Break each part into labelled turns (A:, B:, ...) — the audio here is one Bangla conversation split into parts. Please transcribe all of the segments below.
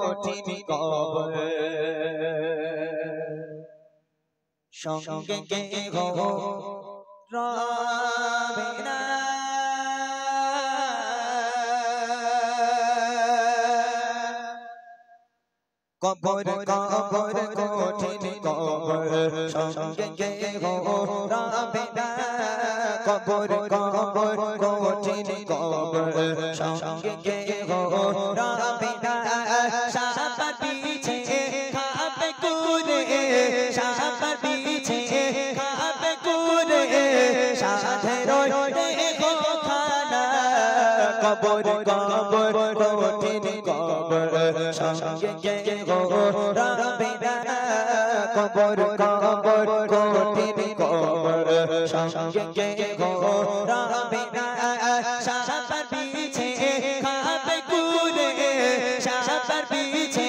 A: কঠিন কবর সঙ্গে কেহ রবে না কবর কবর কঠিন কবর সঙ্গে কেহ রবে না কবর কবর কঠিন কবর সঙ্গে কেহ রবে না সাপার পিছে খাবে কুরে সাপার পিছে খাবে কুরে সাধে রইতে গো খানা কবর কবর কঠিন কবর সঙ্গে কেহ রবে না কবর কবর কঠিন কবর সঙ্গে কেহ রবে না সাপার পিছে খাবে কুরে সাপার পিছে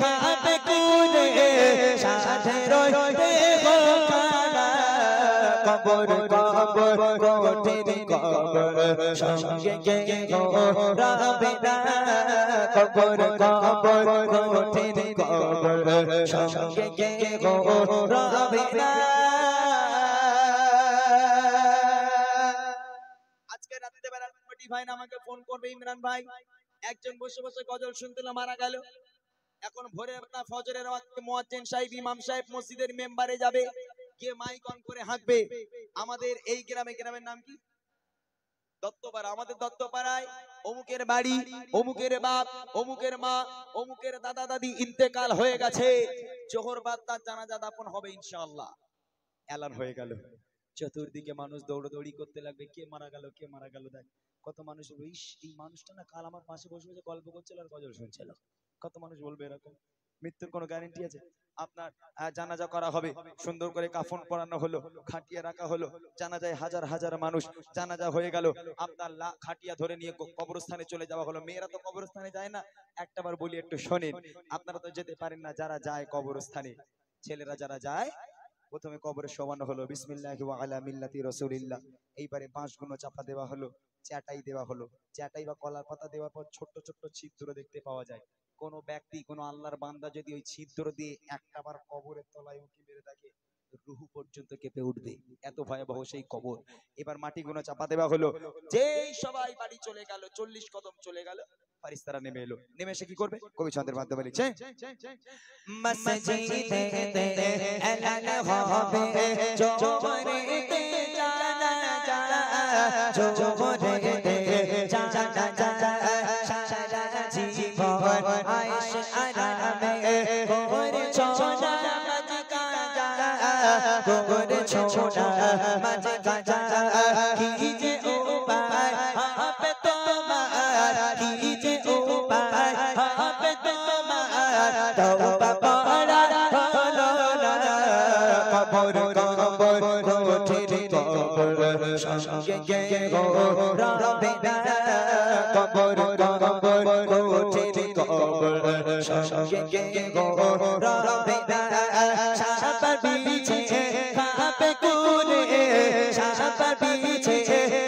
A: খাবে কুরে সাথে রইতে গো খানা কবর কবর কঠিন কবর সঙ্গে কেহ রবে না কবর কবর কঠিন কবর সঙ্গে কেহ রবে না। আজকে রাতে বেলা ভাই আমাকে ফোন করবে ইমরান ভাই একজন বসে বসে গজল শুনতে মারা গেল এখন ভোরের বেলা ফজরের ওয়াক্তে মুয়াজ্জিন সাহেব ইমাম সাহেব মসজিদের মেম্বারে যাবে গিয়ে মাইক অন করে হাঁকবে আমাদের এই গ্রামের নাম কি দত্তপাড়া আমাদের দত্তপাড়ায় অমুকের বাড়ি অমুকের বাপ অমুকের মা অমুকের দাদা দাদি ইন্তেকাল হয়ে গেছে জোহর বাদ তার জানাজা দাফন হবে ইনশাআল্লাহ এলান হয়ে গেল চতুর্দিকে মানুষ দৌড়দৌড়ি করতে লাগবে কে মারা গেল দেখ কত মানুষ বলবে ইস এই মানুষটা না কাল আমার পাশে বসে বসে গল্প করছিল আর গজল শুনছিল কত মানুষ বলবে এরকম মৃত্যুর কোনো গ্যারান্টি আছে আপনার জানাজা করা হবে সুন্দর করে কাফন পরানো হলো খাটিয়া রাখা হলো জানাজায় হাজার হাজার মানুষ জানাজা হয়ে গেল আপনার খাটিয়া ধরে নিয়ে কবরস্থানে চলে যাওয়া হলো মেয়েরা তো কবরস্থানে যায় না একটাবার বলি একটু শোনেন আপনারা তো যেতে পারেন না যারা যায় কবরস্থানে ছেলেরা যারা যায় প্রথমে কবরে শোয়ানো হলো বিসমিল্লাহি ওয়া আলা মিল্লাতি রাসূলিল্লাহ এইবারে বাঁশগুলো চাপা দেওয়া হলো চাটাই দেওয়া হলো চাটাই বা কলার পাতা দেওয়ার পর ছোট্ট ছোট্ট ছিদ্র দেখতে পাওয়া যায় কোন ব্যক্তি কোন আল্লাহর বান্দা যদি ওই ছিদ্র দিয়ে একটাবার কবরের তলায় উঁকি মেরে থাকে রুহু পর্যন্ত কেঁপে উঠবে এত ভয়াবহ সেই কবর এবার মাটিগুলো চাপা দেওয়া হলো যেই সবাই বাড়ি চলে গেল 40 কদম চলে গেল ফারিস্তারা নেমে এলো নেমে এসে কি করবে কবি ছন্দের মাধ্যমে লিখছে মসজিদে এলান হবে জোহরেতে জানাজা জোহরেতে জানাজা সারা জীবন আয়েশ আরামে করেছো নামাজ কাজা করেছো নামাজ কাজা কি যে উপায় হবে তোমার কি যে উপায় হবে তোমার তওবা করা হলো না কবর কবর কঠিন কবর সঙ্গে কেহ রবে না কবর কবর কঠিন কবর সঙ্গে কেহ রবে না সাপার পিছে খাবে কুরে সাপার পিছে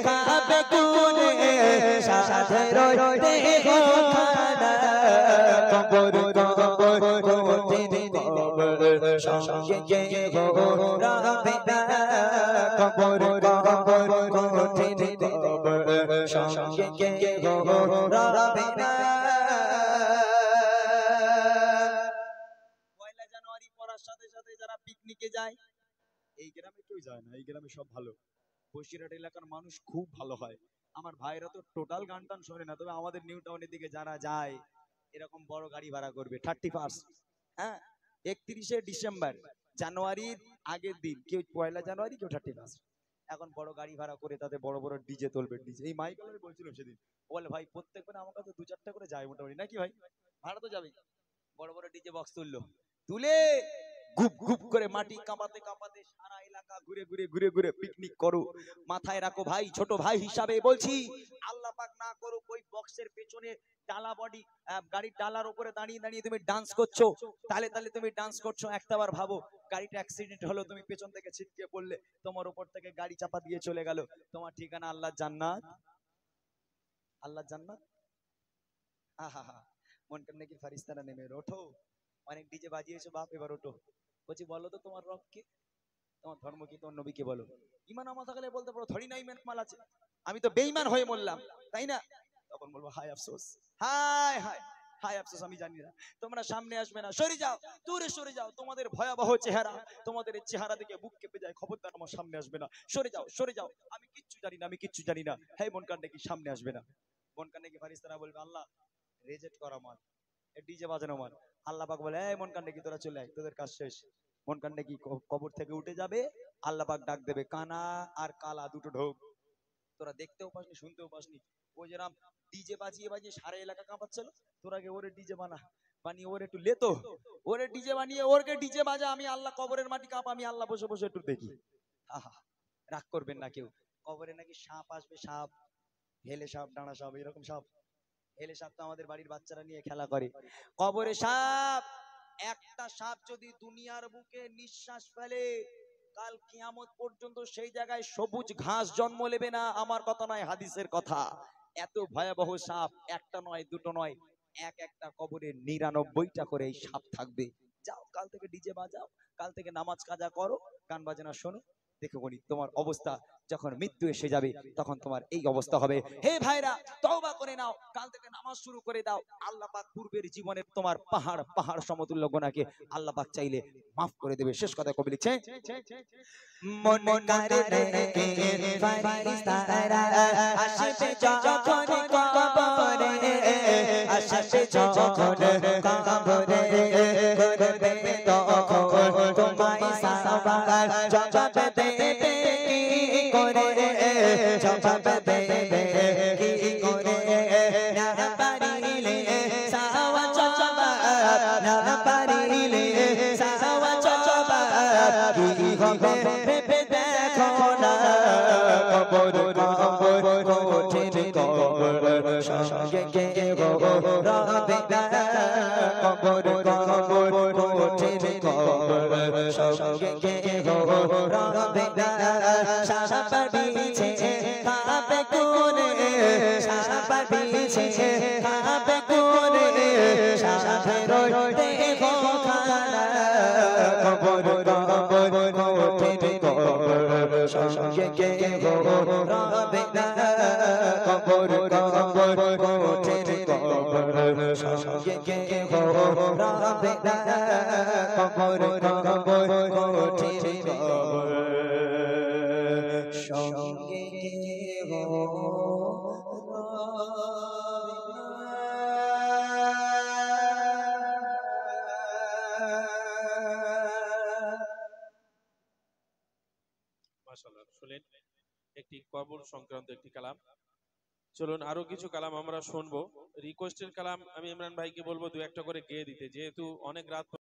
A: খাবে কুরে সাথে রইতে গো খানা কবর কবর কঠিন কবর সঙ্গে কেহ রবে না কবর কবর কঠিন কবর সঙ্গে কেহ রবে না। পয়লা জানুয়ারি পড়ার সাথে সাথে যারা পিকনিকে যায় এই গ্রামে কেউ যায় না এই গ্রামে সব ভালো বসিরহাট এলাকার মানুষ খুব ভালো হয় আমার ভাইরা তো টোটাল গান টান শোনে না তবে আমাদের নিউ টাউনের দিকে যারা যায় এরকম বড় গাড়ি ভাড়া করবে 31 হ্যাঁ 31শে ডিসেম্বর জানুয়ারির আগের দিন কেউ পয়লা জানুয়ারি কেউ 31 এখন বড় গাড়ি ভাড়া করে তাদের বড় বড় ডিজে তুলবে ডিজে এই মাইকেল বলছিলাম সেদিন বলে ভাই প্রত্যেকবার আমার কাছে 2-4টা করে যায় মোটামুটি নাকি ভাই ভাড়া তো যাবেই বড় বড় ডিজে বক্স তুলে গুপ গুপ করে মাটি কাঁপাতে কাঁপাতে সারা এলাকা ঘুরে ঘুরে ঘুরে ঘুরে পিকনিক করো মাথায় রাখো ভাই ছোট ভাই হিসাবে বলছি আল্লাহ পাক না করুক ওই বক্সের পেছনে টালা বডি গাড়ির টালার উপরে দাঁড়িয়ে দাঁড়িয়ে তুমি ডান্স করছো তালে তালে তুমি ডান্স করছো একটাবার ভাবো গাড়িটা অ্যাক্সিডেন্ট হলো তুমি পেছন থেকে ছিটকে পড়লে তোমার উপর থেকে গাড়ি চাপা দিয়ে চলে গেল তোমার ঠিকানা আল্লাহর জান্নাত আহা হা মন কান্না কি ফারিস্তারা নেমে এলো, ওঠো, অনেক ডিজে বাজিয়েছো বাপ, এবার ওঠো। বলছি বলো তো তোমার রব কে, তোমার ধর্ম কি, তোমার নবী কে বলো। ইমান আমল থাকলে বলতে পারো, ধরি না ইমান মাল আছে, আমি তো বেঈমান হয়ে মরলাম, তাই না? তখন বলবো হায় আফসোস, হায় হায় হায় আফসোস, আমি জানি না। তোমরা সামনে আসবে না, সরে যাও, দূরে সরে যাও, তোমাদের ভয়াবহ চেহারা, তোমাদের এই চেহারা দেখে বুক কেঁপে যায়, খবরদার আমার সামনে আসবে না, সরে যাও সরে যাও, আমি কিচ্ছু জানি না, আমি কিচ্ছু জানি না। হে মন কান্না কি সামনে আসবে না। মন কান্না কি ফারিস্তারা বলবে আল্লাহ রেজেক্ট করা মাল, ডিজে বাজানো মাল। আল্লাহ পাক বলে এই মন কান্না কি তোরা চলে আয়, তোদের কাজ শেষ। মন কান্না কি কবর থেকে উঠে যাবে, আল্লাহ পাক ডাক দেবে কানা আর কালা দুটো ঢোক, তোরা দেখতেও পাসনি শুনতেও পাসনি, ওই যেরাম ডিজে বাজিয়ে বাজিয়ে সারা এলাকা কাঁপাচ্ছিল, তোরা কে ওরে ডিজে বানিয়ে ওরে একটু লেতো, ওরে ডিজে বানিয়ে ওরকে ডিজে বাজা, আমি আল্লাহ কবরের মাটি কাঁপ, আমি আল্লাহ বসে বসে একটু দেখি। আহা, রাগ করবেন না কেউ, কবরে নাকি সাপ আসবে, সাপ, হেলে সাপ, ডাঁড়া সাপ, এরকম সাপ, হেলে সাপ তো আমাদের বাড়ির বাচ্চারা নিয়ে খেলা করে। কবরে সাপ, একটা সাপ যদি দুনিয়ার বুকে নিঃশ্বাস ফেলে, কাল কিয়ামত পর্যন্ত সেই জায়গায় সবুজ ঘাস জন্ম নেবে না, আমার কথা নয়, হাদিসের কথা। এত ভয়াবহ সাপ, একটা নয় দুটো নয়, এক একটা কবরে 99টা করে এই সাপ থাকবে। যাও কাল থেকে ডিজে বাজাও, কাল থেকে নামাজ কাজা করো, গান বাজনা শোনো, দেখো বলি তোমার অবস্থা যখন মৃত্যু এসে যাবে তখন তোমার এই অবস্থা হবে। হে ভাইরা, তওবা করে নাও, কাল থেকে নামাজ শুরু করে দাও, আল্লাহ পাক পূর্বের জীবনের তোমার পাহাড় পাহাড় সমতুল্য গুনাহকে আল্লাহ পাক চাইলে মাফ করে দেবে। শেষ কথা কবি লিখছে,
B: মন কারে কে ফারিস্তারা আসবে যখন কবরে, আসবে যখন কবরে, করবে তখন তোমায় সওয়াল, জবাব দেবে কি করে, জবাব দেবে কি করে, না পারিলে সাওয়া জবাব, না পারিলে সাওয়া জবাব কি হবে ভেবে দেখো না। কবর কবর কঠিন কবর সঙ্গে কে গো রবে না, কবর কবর কঠিন কবর সঙ্গে কে গো রবে না। সাপ বিছে খাবে কোনে, সাপ বিছে খাবে কোনে, সাপের দেখো খানা। কবর কবর কঠিন কবর সঙ্গে কে গো রবে না, কবর কবর কঠিন কবর সঙ্গে কে গো রবে না, কবর কবর কঠিন কবর সঙ্গে কে গো রবে না।
C: মাশাআল্লাহ, শুনলেন একটি কবর সংক্রান্ত একটি কালাম। চলুন আরো কিছু কালাম আমরা শুনবো। রিকোয়েস্টের কালাম আমি ইমরান ভাইকে বলবো দু একটা করে গেয়ে দিতে, যেহেতু অনেক রাত